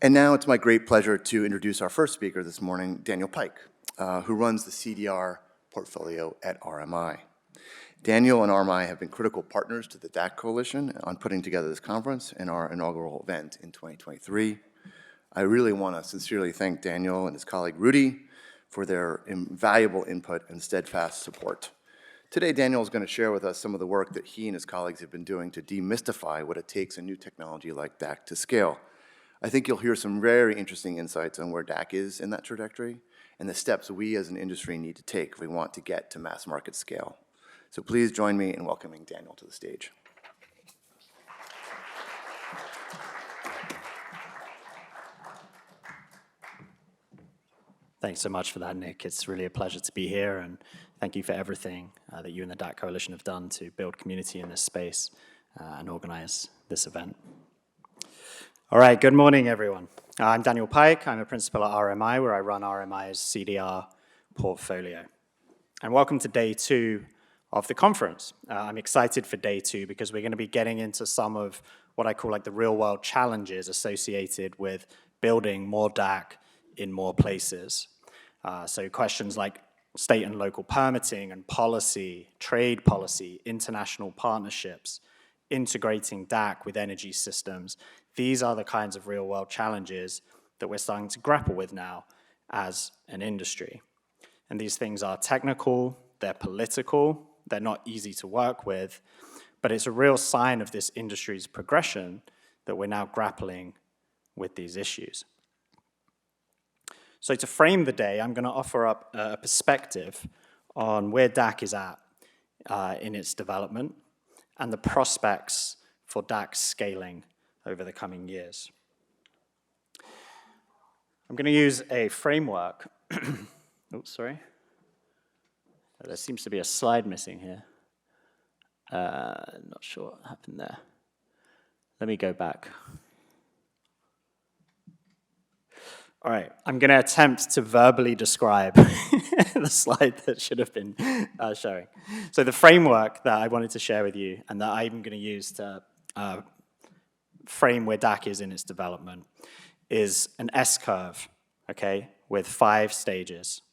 And now it's my great pleasure to introduce our first speaker this morning, Daniel Pike, who runs the CDR portfolio at RMI. Daniel and RMI have been critical partners to the DAC Coalition on putting together this conference and our inaugural event in 2023. I really want to sincerely thank Daniel and his colleague Rudy for their invaluable input and steadfast support. Today, Daniel is going to share with us some of the work that he and his colleagues have been doing to demystify what it takes in new technology like DAC to scale. I think you'll hear some very interesting insights on where DAC is in that trajectory and the steps we as an industry need to take if we want to get to mass market scale. So please join me in welcoming Daniel to the stage. Thanks so much for that, Nick. It's really a pleasure to be here, and thank you for everything that you and the DAC Coalition have done to build community in this space and organize this event. All right, good morning, everyone. I'm Daniel Pike. I'm a principal at RMI, where I run RMI's CDR portfolio. And welcome to day 2 of the conference. I'm excited for day 2 because we're going to be getting into some of what I call like the real-world challenges associated with building more DAC in more places. So questions like state and local permitting and policy, trade policy, international partnerships, integrating DAC with energy systems. These are the kinds of real-world challenges that we're starting to grapple with now as an industry. And these things are technical, they're political, they're not easy to work with, but it's a real sign of this industry's progression that we're now grappling with these issues. So to frame the day, I'm going to offer up a perspective on where DAC is at in its development and the prospects for DAC scaling over the coming years. I'm going to use a framework. Oops, sorry. There seems to be a slide missing here. Not sure what happened there. Let me go back. All right, I'm going to attempt to verbally describe the slide that should have been showing. So the framework that I wanted to share with you and that I'm going to use to frame where DAC is in its development is an S-curve, okay, with 5 stages.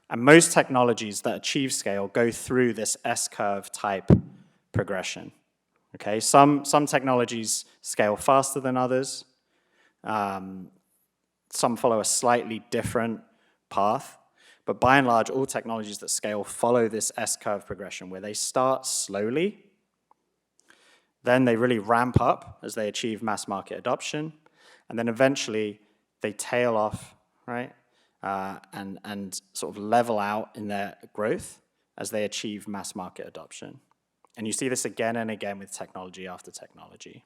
And most technologies that achieve scale go through this S-curve type progression. Okay, some technologies scale faster than others. Some follow a slightly different path. But by and large, all technologies that scale follow this S-curve progression where they start slowly, then they really ramp up as they achieve mass market adoption, and then eventually they tail off, right? And sort of level out in their growth as they achieve mass market adoption. And you see this again and again with technology after technology.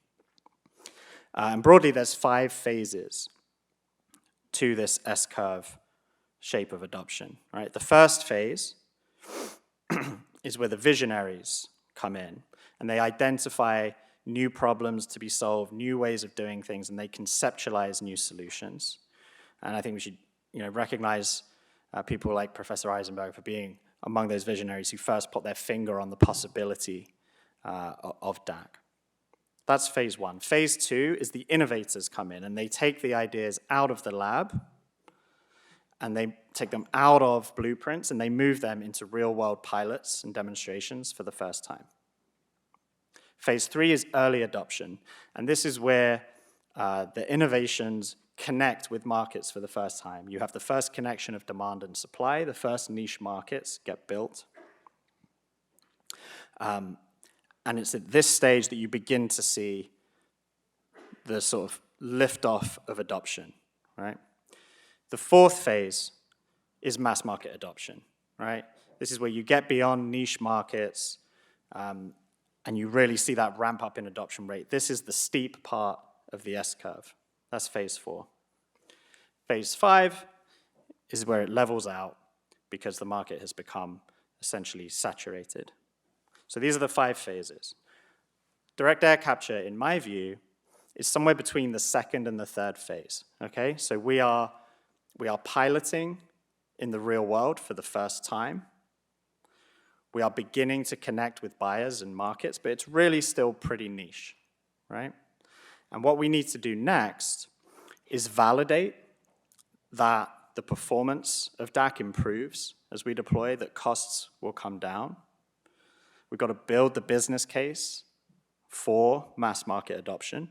And broadly, there's 5 phases to this S-curve shape of adoption, right? The first phase is where the visionaries come in, and they identify new problems to be solved, new ways of doing things, and they conceptualize new solutions. And I think we should recognize people like Professor Eisenberg for being among those visionaries who first put their finger on the possibility of DAC. That's phase 1. Phase 2 is the innovators come in, and they take the ideas out of the lab, and they take them out of blueprints, and they move them into real-world pilots and demonstrations for the first time. Phase 3 is early adoption, and this is where the innovations connect with markets for the first time. You have the first connection of demand and supply, the first niche markets get built. And it's at this stage that you begin to see the sort of liftoff of adoption, right? The 4th phase is mass market adoption, right? This is where you get beyond niche markets, and you really see that ramp up in adoption rate. This is the steep part of the S-curve. That's phase 4. Phase 5 is where it levels out because the market has become essentially saturated. So these are the 5 phases. Direct air capture, in my view, is somewhere between the 2nd and the 3rd phase, okay? So we are piloting in the real world for the first time. We are beginning to connect with buyers and markets, but it's really still pretty niche, right? And what we need to do next is validate that the performance of DAC improves as we deploy, that costs will come down. We've got to build the business case for mass market adoption.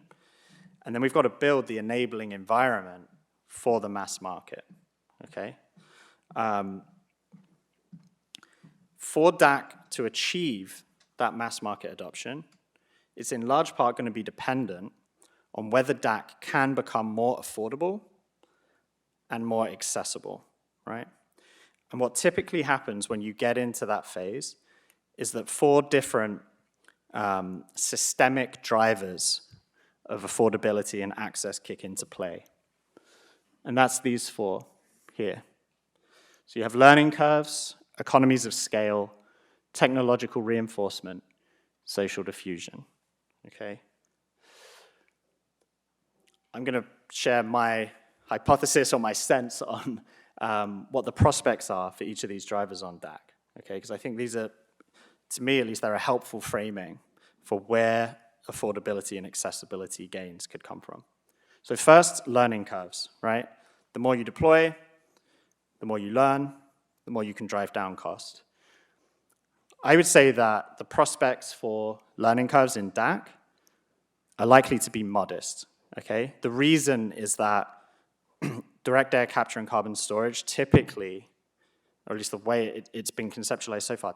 And then we've got to build the enabling environment for the mass market, okay? For DAC to achieve that mass market adoption, it's in large part going to be dependent on whether DAC can become more affordable and more accessible, right? And what typically happens when you get into that phase is that 4 different systemic drivers of affordability and access kick into play. And that's these 4 here. So you have learning curves, economies of scale, technological reinforcement, social diffusion, okay? I'm going to share my hypothesis or my sense on what the prospects are for each of these drivers on DAC, okay? Because I think these are, to me at least, they're a helpful framing for where affordability and accessibility gains could come from. So first, learning curves, right? The more you deploy, the more you learn, the more you can drive down cost. I would say that the prospects for learning curves in DAC are likely to be modest, okay? The reason is that direct air capture and carbon storage typically, or at least the way it's been conceptualized so far,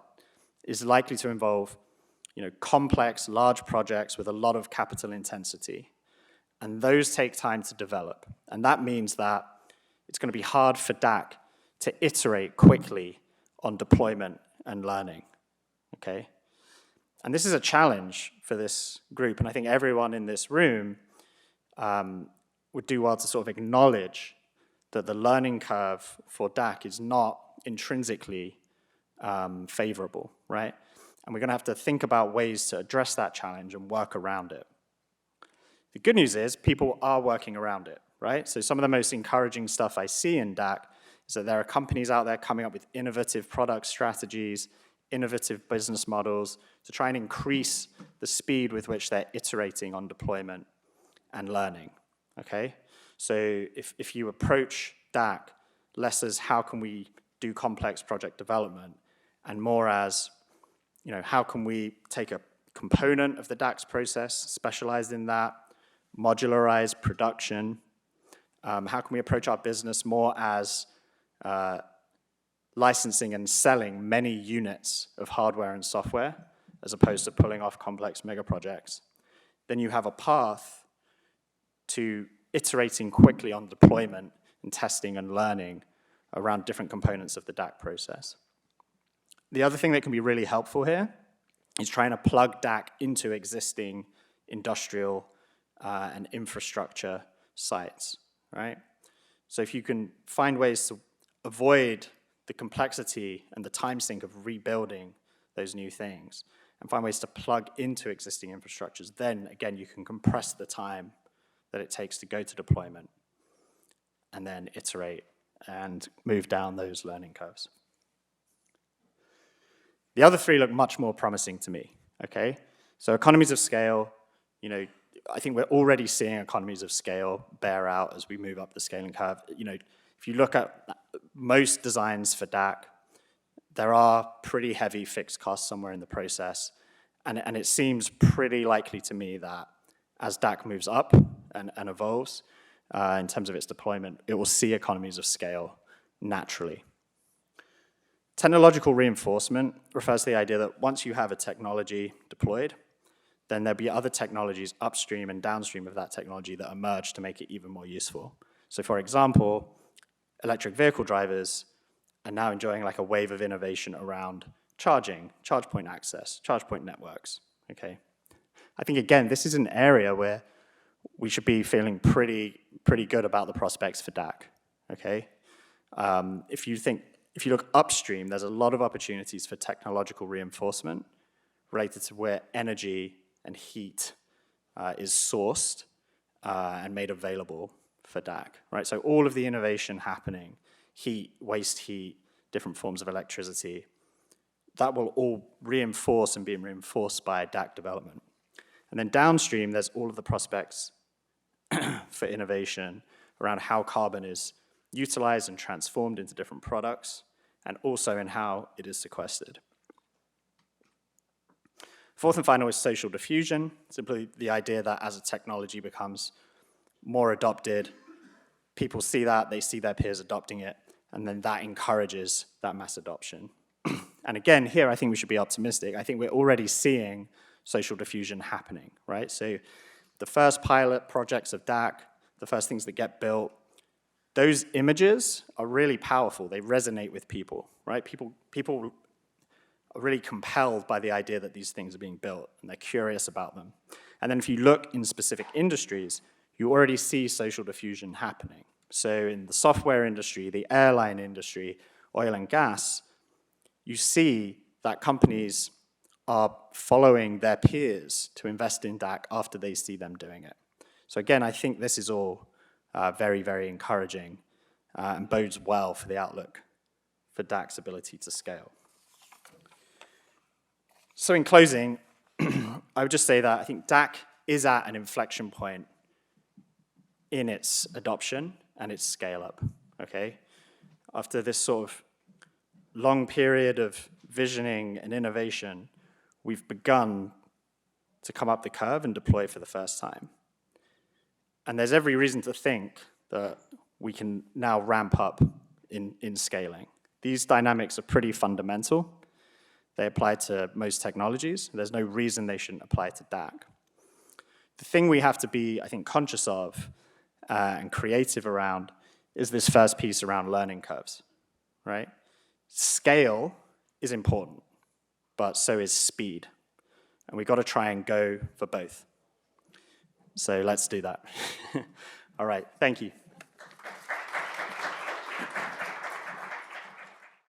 is likely to involve complex, large projects with a lot of capital intensity. And those take time to develop. And that means that it's going to be hard for DAC to iterate quickly on deployment and learning, okay? And this is a challenge for this group, and I think everyone in this room would do well to sort of acknowledge that the learning curve for DAC is not intrinsically favorable, right? And we're going to have to think about ways to address that challenge and work around it. The good news is people are working around it, right? So some of the most encouraging stuff I see in DAC is that there are companies out there coming up with innovative product strategies, innovative business models to try and increase the speed with which they're iterating on deployment and learning, okay? So if you approach DAC less as how can we do complex project development and more as, how can we take a component of the DAC's process, specialize in that, modularize production, how can we approach our business more as licensing and selling many units of hardware and software as opposed to pulling off complex mega projects, then you have a path to iterating quickly on deployment and testing and learning around different components of the DAC process. The other thing that can be really helpful here is trying to plug DAC into existing industrial and infrastructure sites, right? So if you can find ways to avoid the complexity and the time sink of rebuilding those new things and find ways to plug into existing infrastructures, then again, you can compress the time that it takes to go to deployment and then iterate and move down those learning curves. The other 3 look much more promising to me, okay? So economies of scale, I think we're already seeing economies of scale bear out as we move up the scaling curve. If you look at most designs for DAC, there are pretty heavy fixed costs somewhere in the process, and it seems pretty likely to me that as DAC moves up and evolves in terms of its deployment, it will see economies of scale naturally. Technological reinforcement refers to the idea that once you have a technology deployed, then there'll be other technologies upstream and downstream of that technology that emerge to make it even more useful. So for example, electric vehicle drivers are now enjoying like a wave of innovation around charging, charge point access, charge point networks, okay? I think, again, this is an area where we should be feeling pretty good about the prospects for DAC, okay? If you look upstream, there's a lot of opportunities for technological reinforcement related to where energy and heat is sourced and made available for DAC, right? So all of the innovation happening, heat, waste heat, different forms of electricity, that will all reinforce and be reinforced by DAC development. And then downstream, there's all of the prospects for innovation around how carbon is utilized and transformed into different products, and also in how it is sequestered. Fourth and final is social diffusion, simply the idea that as a technology becomes more adopted, people see that, they see their peers adopting it, and then that encourages that mass adoption. And again, here I think we should be optimistic. I think we're already seeing social diffusion happening, right? So the first pilot projects of DAC, the first things that get built, those images are really powerful. They resonate with people, right? People are really compelled by the idea that these things are being built, and they're curious about them. And then if you look in specific industries, you already see social diffusion happening. So in the software industry, the airline industry, oil and gas, you see that companies are following their peers to invest in DAC after they see them doing it. So again, I think this is all very, very encouraging and bodes well for the outlook for DAC's ability to scale. So in closing, I would just say that I think DAC is at an inflection point in its adoption and its scale-up, okay? After this sort of long period of visioning and innovation, we've begun to come up the curve and deploy for the first time. And there's every reason to think that we can now ramp up in scaling. These dynamics are pretty fundamental. They apply to most technologies. There's no reason they shouldn't apply to DAC. The thing we have to be, I think, conscious of and creative around is this first piece around learning curves, right? Scale is important, but so is speed. And we've got to try and go for both. So let's do that. All right, thank you.